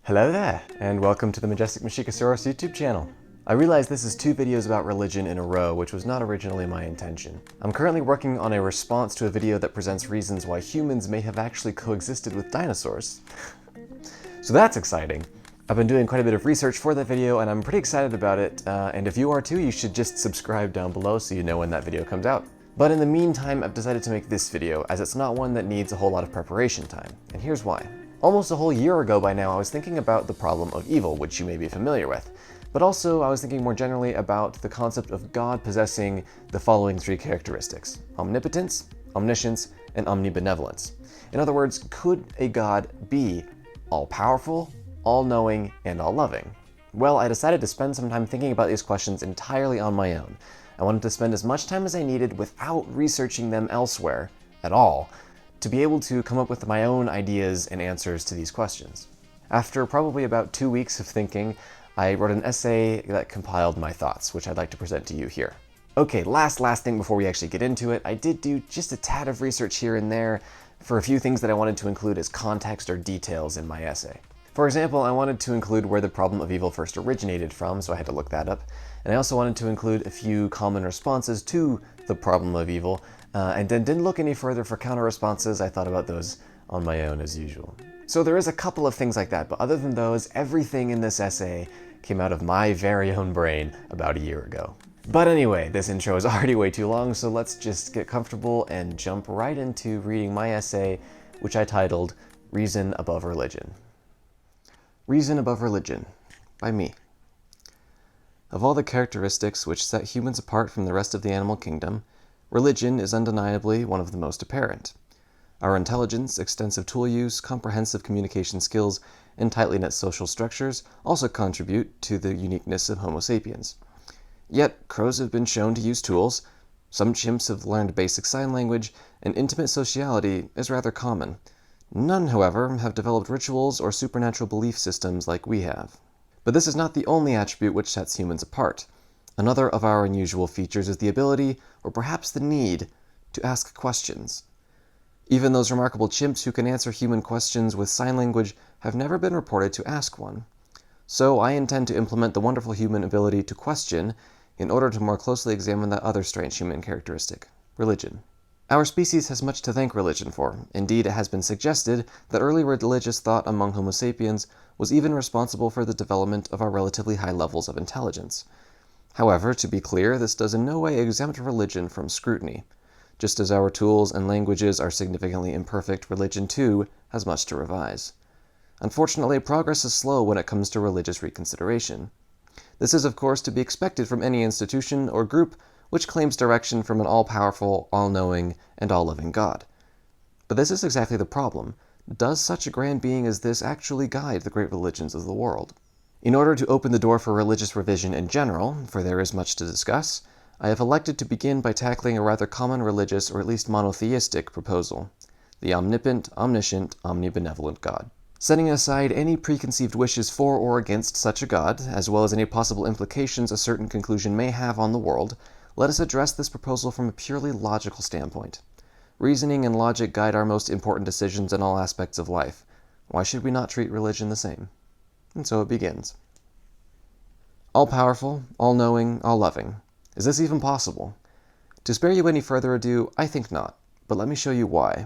Hello there, and welcome to the Majestic Masiakasaurus YouTube channel. I realize this is 2 videos about religion in a row, which was not originally my intention. I'm currently working on a response to a video that presents reasons why humans may have actually coexisted with dinosaurs. So that's exciting. I've been doing quite a bit of research for that video, and I'm pretty excited about it, and if you are too, you should just subscribe down below so you know when that video comes out. But in the meantime, I've decided to make this video, as it's not one that needs a whole lot of preparation time, and here's why. Almost a whole year ago by now, I was thinking about the problem of evil, which you may be familiar with. But also, I was thinking more generally about the concept of God possessing the following 3 characteristics: omnipotence, omniscience, and omnibenevolence. In other words, could a God be all-powerful, all-knowing, and all-loving? Well, I decided to spend some time thinking about these questions entirely on my own. I wanted to spend as much time as I needed without researching them elsewhere at all, to be able to come up with my own ideas and answers to these questions. After probably about 2 weeks of thinking, I wrote an essay that compiled my thoughts, which I'd like to present to you here. Okay, last thing before we actually get into it, I did do just a tad of research here and there for a few things that I wanted to include as context or details in my essay. For example, I wanted to include where the problem of evil first originated from, so I had to look that up. And I also wanted to include a few common responses to the problem of evil, and then didn't look any further for counter-responses. I thought about those on my own as usual. So there is a couple of things like that, but other than those, everything in this essay came out of my very own brain about a year ago. But anyway, this intro is already way too long, so let's just get comfortable and jump right into reading my essay, which I titled Reason Above Religion. Reason Above Religion, by me. Of all the characteristics which set humans apart from the rest of the animal kingdom, religion is undeniably one of the most apparent. Our intelligence, extensive tool use, comprehensive communication skills, and tightly knit social structures also contribute to the uniqueness of Homo sapiens. Yet, crows have been shown to use tools, some chimps have learned basic sign language, and intimate sociality is rather common. None, however, have developed rituals or supernatural belief systems like we have. But this is not the only attribute which sets humans apart. Another of our unusual features is the ability, or perhaps the need, to ask questions. Even those remarkable chimps who can answer human questions with sign language have never been reported to ask one. So I intend to implement the wonderful human ability to question in order to more closely examine that other strange human characteristic, religion. Our species has much to thank religion for. Indeed, it has been suggested that early religious thought among Homo sapiens was even responsible for the development of our relatively high levels of intelligence. However, to be clear, this does in no way exempt religion from scrutiny. Just as our tools and languages are significantly imperfect, religion too has much to revise. Unfortunately, progress is slow when it comes to religious reconsideration. This is, of course, to be expected from any institution or group which claims direction from an all-powerful, all-knowing, and all-loving God. But this is exactly the problem. Does such a grand being as this actually guide the great religions of the world? In order to open the door for religious revision in general, for there is much to discuss, I have elected to begin by tackling a rather common religious, or at least monotheistic, proposal: the omnipotent, omniscient, omnibenevolent God. Setting aside any preconceived wishes for or against such a God, as well as any possible implications a certain conclusion may have on the world, let us address this proposal from a purely logical standpoint. Reasoning and logic guide our most important decisions in all aspects of life. Why should we not treat religion the same? And so it begins. All-powerful, all-knowing, all-loving. Is this even possible? To spare you any further ado, I think not, but let me show you why.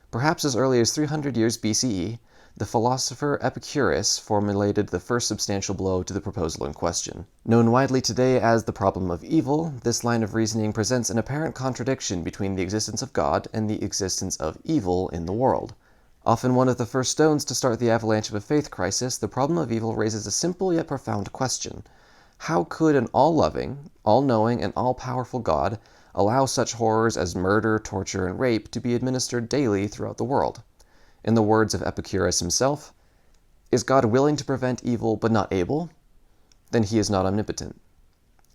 Perhaps as early as 300 years BCE, the philosopher Epicurus formulated the first substantial blow to the proposal in question. Known widely today as the problem of evil, this line of reasoning presents an apparent contradiction between the existence of God and the existence of evil in the world. Often one of the first stones to start the avalanche of a faith crisis, the problem of evil raises a simple yet profound question. How could an all-loving, all-knowing, and all-powerful God allow such horrors as murder, torture, and rape to be administered daily throughout the world? In the words of Epicurus himself, is God willing to prevent evil but not able? Then he is not omnipotent.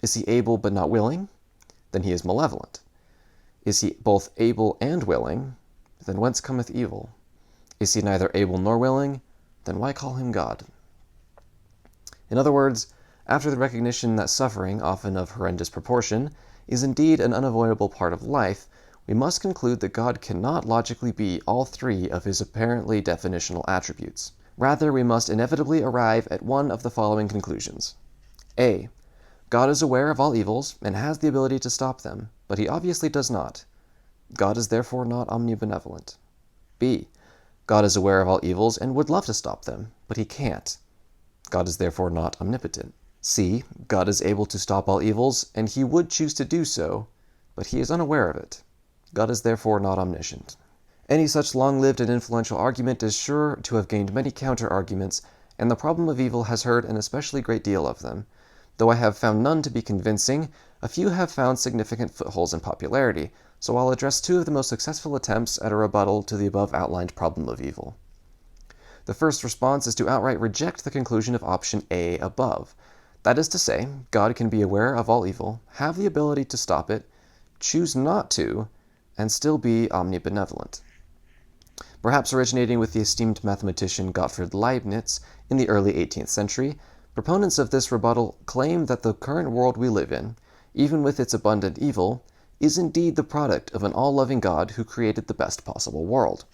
Is he able but not willing? Then he is malevolent. Is he both able and willing? Then whence cometh evil? Is he neither able nor willing? Then why call him God? In other words, after the recognition that suffering, often of horrendous proportion, is indeed an unavoidable part of life, we must conclude that God cannot logically be all 3 of his apparently definitional attributes. Rather, we must inevitably arrive at one of the following conclusions. A. God is aware of all evils and has the ability to stop them, but he obviously does not. God is therefore not omnibenevolent. B. God is aware of all evils and would love to stop them, but he can't. God is therefore not omnipotent. C. God is able to stop all evils, and he would choose to do so, but he is unaware of it. God is therefore not omniscient. Any such long-lived and influential argument is sure to have gained many counter-arguments, and the problem of evil has heard an especially great deal of them. Though I have found none to be convincing, a few have found significant footholds in popularity, so I'll address two of the most successful attempts at a rebuttal to the above-outlined problem of evil. The first response is to outright reject the conclusion of option A above. That is to say, God can be aware of all evil, have the ability to stop it, choose not to, and still be omnibenevolent. Perhaps originating with the esteemed mathematician Gottfried Leibniz in the early 18th century, proponents of this rebuttal claim that the current world we live in, even with its abundant evil, is indeed the product of an all-loving God who created the best possible world.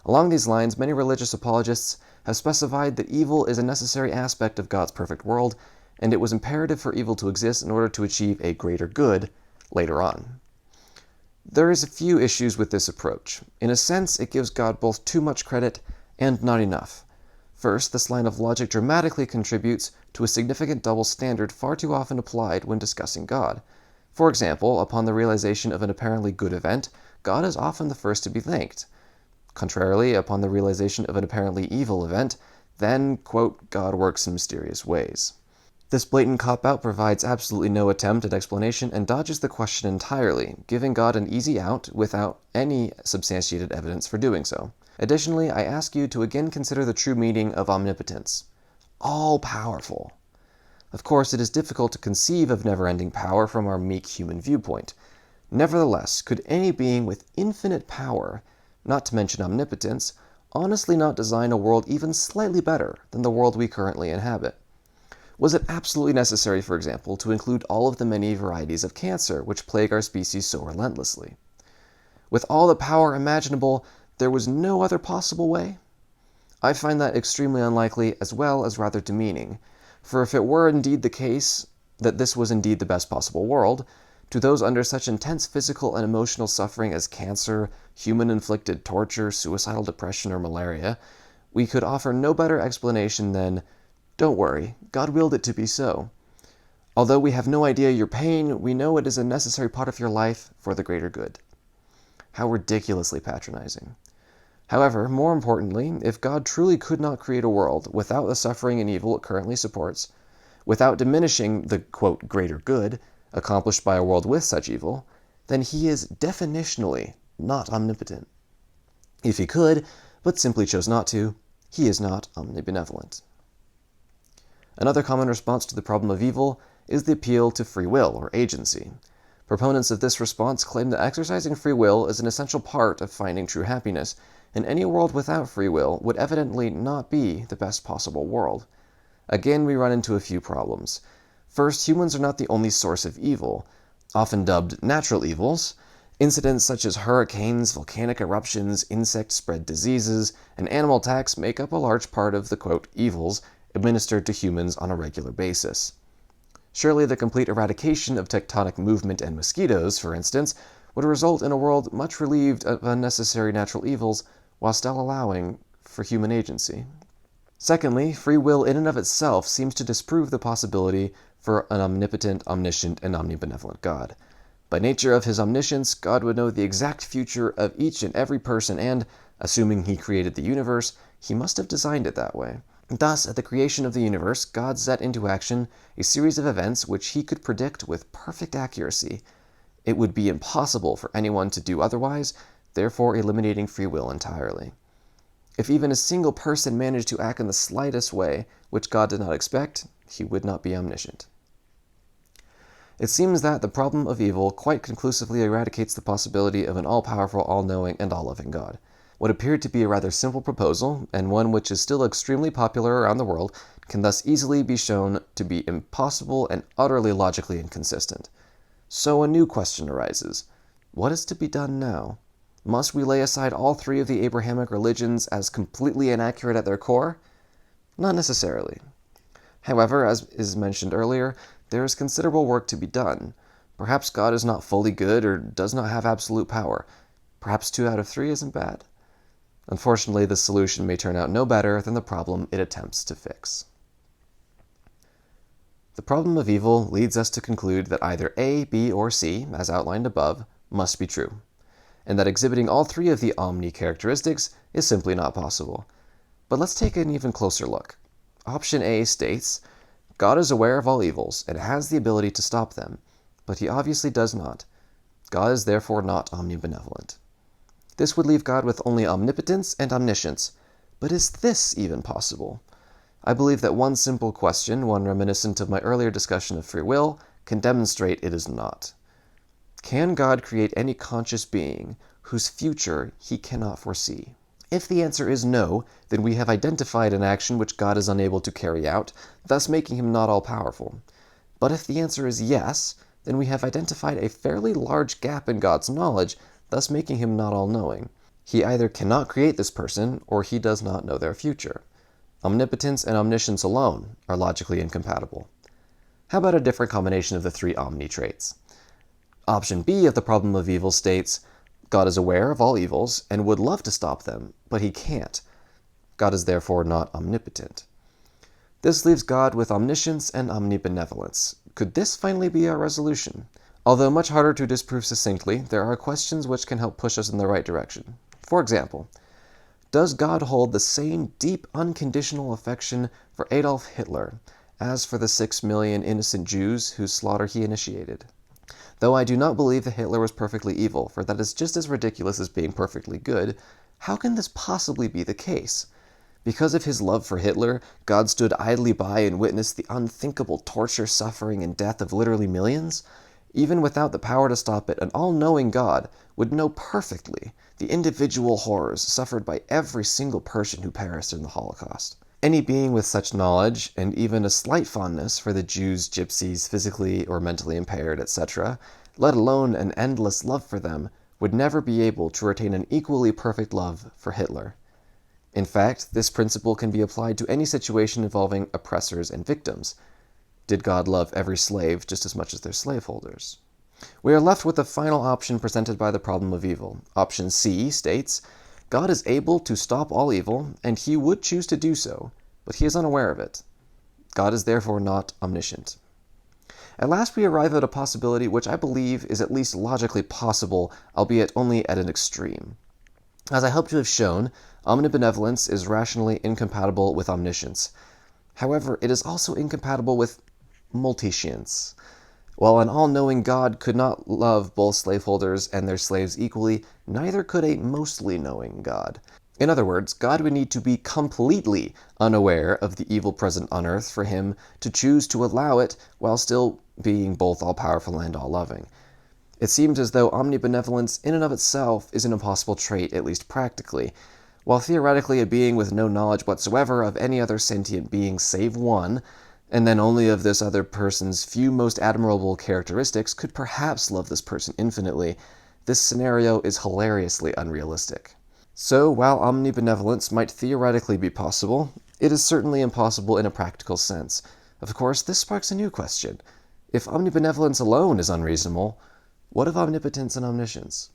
Along these lines, many religious apologists have specified that evil is a necessary aspect of God's perfect world, and it was imperative for evil to exist in order to achieve a greater good later on. There is a few issues with this approach. In a sense, it gives God both too much credit and not enough. First, this line of logic dramatically contributes to a significant double standard far too often applied when discussing God. For example, upon the realization of an apparently good event, God is often the first to be thanked. Contrarily, upon the realization of an apparently evil event, then, quote, God works in mysterious ways. This blatant cop-out provides absolutely no attempt at explanation and dodges the question entirely, giving God an easy out without any substantiated evidence for doing so. Additionally, I ask you to again consider the true meaning of omnipotence. All-powerful. Of course, it is difficult to conceive of never-ending power from our meek human viewpoint. Nevertheless, could any being with infinite power, not to mention omnipotence, honestly not design a world even slightly better than the world we currently inhabit? Was it absolutely necessary, for example, to include all of the many varieties of cancer which plague our species so relentlessly? With all the power imaginable, there was no other possible way? I find that extremely unlikely as well as rather demeaning, for if it were indeed the case that this was indeed the best possible world, to those under such intense physical and emotional suffering as cancer, human-inflicted torture, suicidal depression, or malaria, we could offer no better explanation than, "Don't worry, God willed it to be so. Although we have no idea your pain, we know it is a necessary part of your life for the greater good." How ridiculously patronizing. However, more importantly, if God truly could not create a world without the suffering and evil it currently supports, without diminishing the, quote, greater good accomplished by a world with such evil, then he is definitionally not omnipotent. If he could, but simply chose not to, he is not omnibenevolent. Another common response to the problem of evil is the appeal to free will, or agency. Proponents of this response claim that exercising free will is an essential part of finding true happiness, and any world without free will would evidently not be the best possible world. Again, we run into a few problems. First, humans are not the only source of evil. Often dubbed natural evils, incidents such as hurricanes, volcanic eruptions, insect-spread diseases, and animal attacks make up a large part of the, quote, evils administered to humans on a regular basis. Surely the complete eradication of tectonic movement and mosquitoes, for instance, would result in a world much relieved of unnecessary natural evils while still allowing for human agency. Secondly, free will in and of itself seems to disprove the possibility for an omnipotent, omniscient, and omnibenevolent God. By nature of his omniscience, God would know the exact future of each and every person and, assuming he created the universe, he must have designed it that way. Thus, at the creation of the universe, God set into action a series of events which he could predict with perfect accuracy. It would be impossible for anyone to do otherwise, therefore eliminating free will entirely. If even a single person managed to act in the slightest way, which God did not expect, he would not be omniscient. It seems that the problem of evil quite conclusively eradicates the possibility of an all-powerful, all-knowing, and all-loving God. What appeared to be a rather simple proposal, and one which is still extremely popular around the world, can thus easily be shown to be impossible and utterly logically inconsistent. So a new question arises. What is to be done now? Must we lay aside all three of the Abrahamic religions as completely inaccurate at their core? Not necessarily. However, as is mentioned earlier, there is considerable work to be done. Perhaps God is not fully good or does not have absolute power. Perhaps 2 out of 3 isn't bad. Unfortunately, the solution may turn out no better than the problem it attempts to fix. The problem of evil leads us to conclude that either A, B, or C, as outlined above, must be true, and that exhibiting all three of the omni characteristics is simply not possible. But let's take an even closer look. Option A states, God is aware of all evils and has the ability to stop them, but he obviously does not. God is therefore not omnibenevolent. This would leave God with only omnipotence and omniscience. But is this even possible? I believe that one simple question, one reminiscent of my earlier discussion of free will, can demonstrate it is not. Can God create any conscious being whose future he cannot foresee? If the answer is no, then we have identified an action which God is unable to carry out, thus making him not all-powerful. But if the answer is yes, then we have identified a fairly large gap in God's knowledge, thus making him not all-knowing. He either cannot create this person, or he does not know their future. Omnipotence and omniscience alone are logically incompatible. How about a different combination of the 3 omni traits? Option B of the problem of evil states, God is aware of all evils and would love to stop them, but he can't. God is therefore not omnipotent. This leaves God with omniscience and omnibenevolence. Could this finally be our resolution? Although much harder to disprove succinctly, there are questions which can help push us in the right direction. For example, does God hold the same deep, unconditional affection for Adolf Hitler as for the 6 million innocent Jews whose slaughter he initiated? Though I do not believe that Hitler was perfectly evil, for that is just as ridiculous as being perfectly good, how can this possibly be the case? Because of his love for Hitler, God stood idly by and witnessed the unthinkable torture, suffering, and death of literally millions? Even without the power to stop it, an all-knowing God would know perfectly the individual horrors suffered by every single person who perished in the Holocaust. Any being with such knowledge, and even a slight fondness for the Jews, gypsies, physically or mentally impaired, etc., let alone an endless love for them, would never be able to retain an equally perfect love for Hitler. In fact, this principle can be applied to any situation involving oppressors and victims. Did God love every slave just as much as their slaveholders? We are left with the final option presented by the problem of evil. Option C states, God is able to stop all evil, and he would choose to do so, but he is unaware of it. God is therefore not omniscient. At last we arrive at a possibility which I believe is at least logically possible, albeit only at an extreme. As I hope to have shown, omnibenevolence is rationally incompatible with omniscience. However, it is also incompatible with multiscience. While an all-knowing God could not love both slaveholders and their slaves equally, neither could a mostly knowing God. In other words, God would need to be completely unaware of the evil present on earth for him to choose to allow it while still being both all-powerful and all-loving. It seems as though omnibenevolence in and of itself is an impossible trait, at least practically. While theoretically a being with no knowledge whatsoever of any other sentient being save one, and then only of this other person's few most admirable characteristics, could perhaps love this person infinitely, this scenario is hilariously unrealistic. So, while omnibenevolence might theoretically be possible, it is certainly impossible in a practical sense. Of course, this sparks a new question. If omnibenevolence alone is unreasonable, what of omnipotence and omniscience?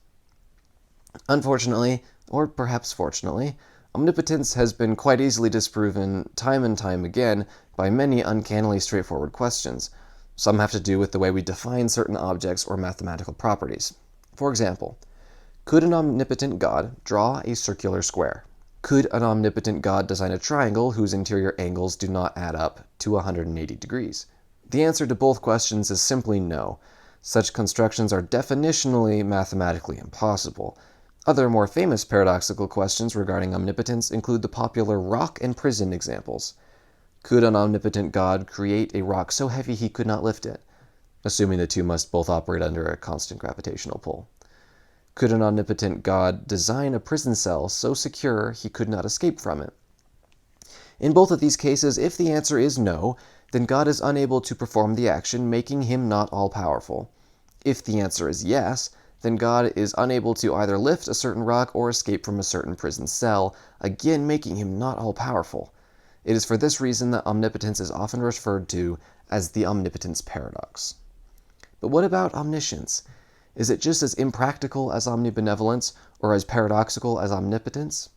Unfortunately, or perhaps fortunately, omnipotence has been quite easily disproven time and time again by many uncannily straightforward questions. Some have to do with the way we define certain objects or mathematical properties. For example, could an omnipotent God draw a circular square? Could an omnipotent God design a triangle whose interior angles do not add up to 180 degrees? The answer to both questions is simply no. Such constructions are definitionally mathematically impossible. Other more famous paradoxical questions regarding omnipotence include the popular rock and prison examples. Could an omnipotent God create a rock so heavy he could not lift it, assuming the two must both operate under a constant gravitational pull? Could an omnipotent God design a prison cell so secure he could not escape from it? In both of these cases, if the answer is no, then God is unable to perform the action, making him not all-powerful. If the answer is yes, then God is unable to either lift a certain rock or escape from a certain prison cell, again making him not all-powerful. It is for this reason that omnipotence is often referred to as the omnipotence paradox. But what about omniscience? Is it just as impractical as omnibenevolence, or as paradoxical as omnipotence?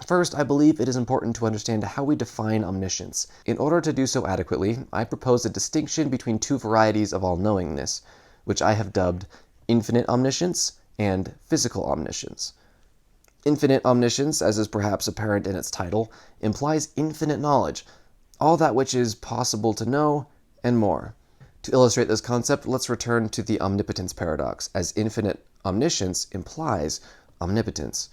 First, I believe it is important to understand how we define omniscience. In order to do so adequately, I propose a distinction between two varieties of all-knowingness, which I have dubbed infinite omniscience and physical omniscience. Infinite omniscience, as is perhaps apparent in its title, implies infinite knowledge, all that which is possible to know, and more. To illustrate this concept, let's return to the omnipotence paradox, as infinite omniscience implies omnipotence.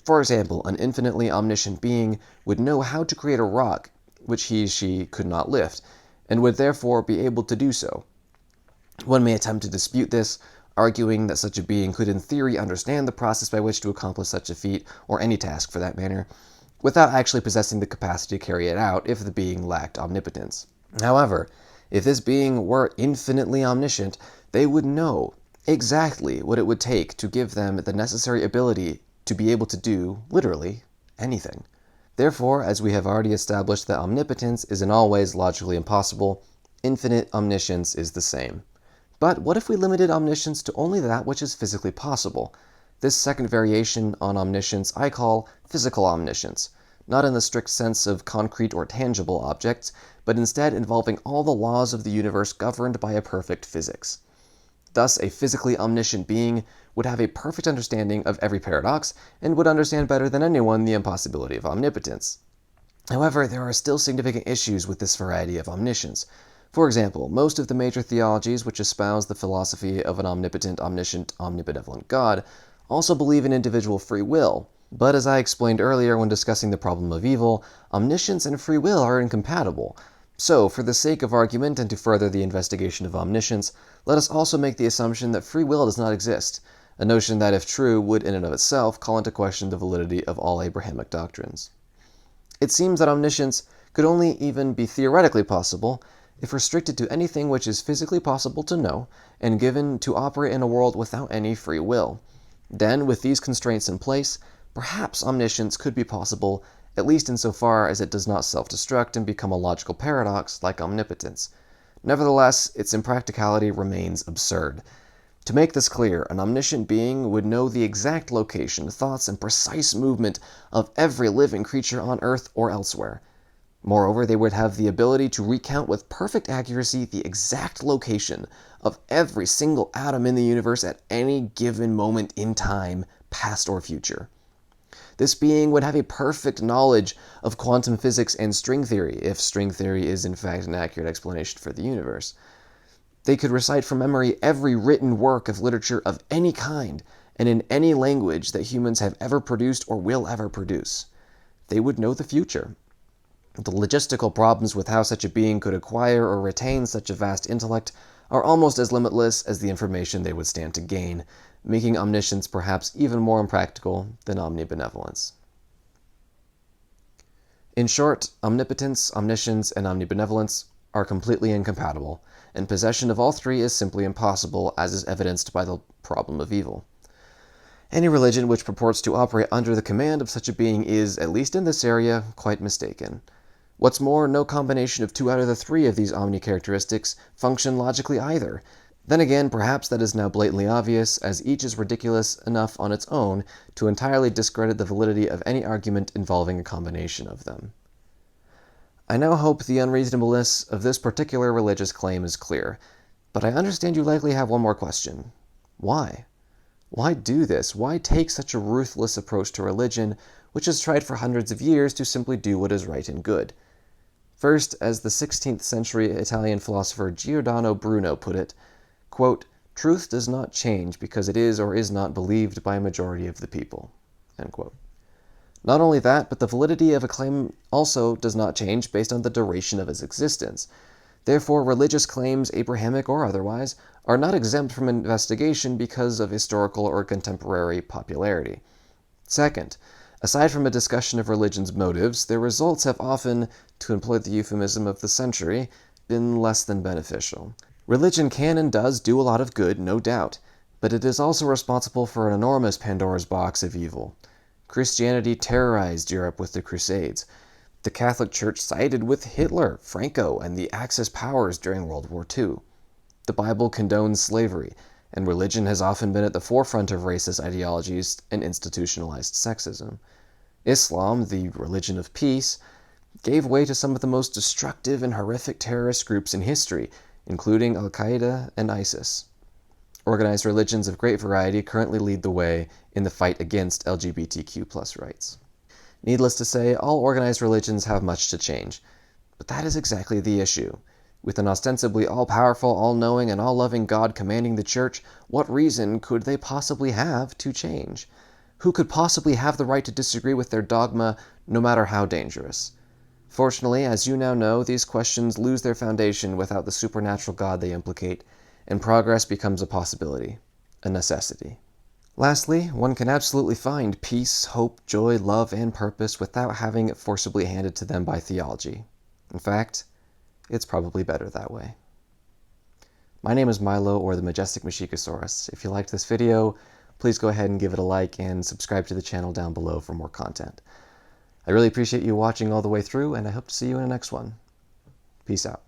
For example, an infinitely omniscient being would know how to create a rock which she could not lift, and would therefore be able to do so. One may attempt to dispute this, arguing that such a being could in theory understand the process by which to accomplish such a feat, or any task for that matter, without actually possessing the capacity to carry it out if the being lacked omnipotence. However, if this being were infinitely omniscient, they would know exactly what it would take to give them the necessary ability to be able to do, literally, anything. Therefore, as we have already established that omnipotence is in all ways logically impossible, infinite omniscience is the same. But what if we limited omniscience to only that which is physically possible? This second variation on omniscience I call physical omniscience, not in the strict sense of concrete or tangible objects, but instead involving all the laws of the universe governed by a perfect physics. Thus, a physically omniscient being would have a perfect understanding of every paradox, and would understand better than anyone the impossibility of omnipotence. However, there are still significant issues with this variety of omniscience. For example, most of the major theologies which espouse the philosophy of an omnipotent, omniscient, omnibenevolent God also believe in individual free will. But as I explained earlier when discussing the problem of evil, omniscience and free will are incompatible. So, for the sake of argument and to further the investigation of omniscience, let us also make the assumption that free will does not exist, a notion that, if true, would in and of itself call into question the validity of all Abrahamic doctrines. It seems that omniscience could only even be theoretically possible if restricted to anything which is physically possible to know, and given to operate in a world without any free will. Then, with these constraints in place, perhaps omniscience could be possible, at least insofar as it does not self-destruct and become a logical paradox like omnipotence. Nevertheless, its impracticality remains absurd. To make this clear, an omniscient being would know the exact location, thoughts, and precise movement of every living creature on Earth or elsewhere. Moreover, they would have the ability to recount with perfect accuracy the exact location of every single atom in the universe at any given moment in time, past or future. This being would have a perfect knowledge of quantum physics and string theory, if string theory is in fact an accurate explanation for the universe. They could recite from memory every written work of literature of any kind, and in any language that humans have ever produced or will ever produce. They would know the future. The logistical problems with how such a being could acquire or retain such a vast intellect are almost as limitless as the information they would stand to gain, making omniscience perhaps even more impractical than omnibenevolence. In short, omnipotence, omniscience, and omnibenevolence are completely incompatible, and possession of all three is simply impossible, as is evidenced by the problem of evil. Any religion which purports to operate under the command of such a being is, at least in this area, quite mistaken. What's more, no combination of 2 out of the 3 of these omni characteristics function logically either. Then again, perhaps that is now blatantly obvious, as each is ridiculous enough on its own to entirely discredit the validity of any argument involving a combination of them. I now hope the unreasonableness of this particular religious claim is clear, but I understand you likely have one more question. Why? Why do this? Why take such a ruthless approach to religion, which has tried for hundreds of years to simply do what is right and good? First, as the 16th century Italian philosopher Giordano Bruno put it, quote, "Truth does not change because it is or is not believed by a majority of the people." End quote. Not only that, but the validity of a claim also does not change based on the duration of its existence. Therefore, religious claims, Abrahamic or otherwise, are not exempt from investigation because of historical or contemporary popularity. Second, aside from a discussion of religion's motives, their results have often, to employ the euphemism of the century, been less than beneficial. Religion can and does do a lot of good, no doubt, But it is also responsible for an enormous Pandora's box of evil. Christianity terrorized Europe with the Crusades. The Catholic Church sided with Hitler, Franco, and the Axis powers during World War II. The Bible condones slavery, and religion has often been at the forefront of racist ideologies and institutionalized sexism. Islam, the religion of peace, gave way to some of the most destructive and horrific terrorist groups in history, including Al-Qaeda and ISIS. Organized religions of great variety currently lead the way in the fight against LGBTQ+ rights. Needless to say, all organized religions have much to change, but that is exactly the issue. With an ostensibly all-powerful, all-knowing, and all-loving God commanding the Church, what reason could they possibly have to change? Who could possibly have the right to disagree with their dogma, no matter how dangerous? Fortunately, as you now know, these questions lose their foundation without the supernatural God they implicate, and progress becomes a possibility, a necessity. Lastly, one can absolutely find peace, hope, joy, love, and purpose without having it forcibly handed to them by theology. In fact, it's probably better that way. My name is Milo, or the Majestic Masiakasaurus. If you liked this video, please go ahead and give it a like and subscribe to the channel down below for more content. I really appreciate you watching all the way through, and I hope to see you in the next one. Peace out.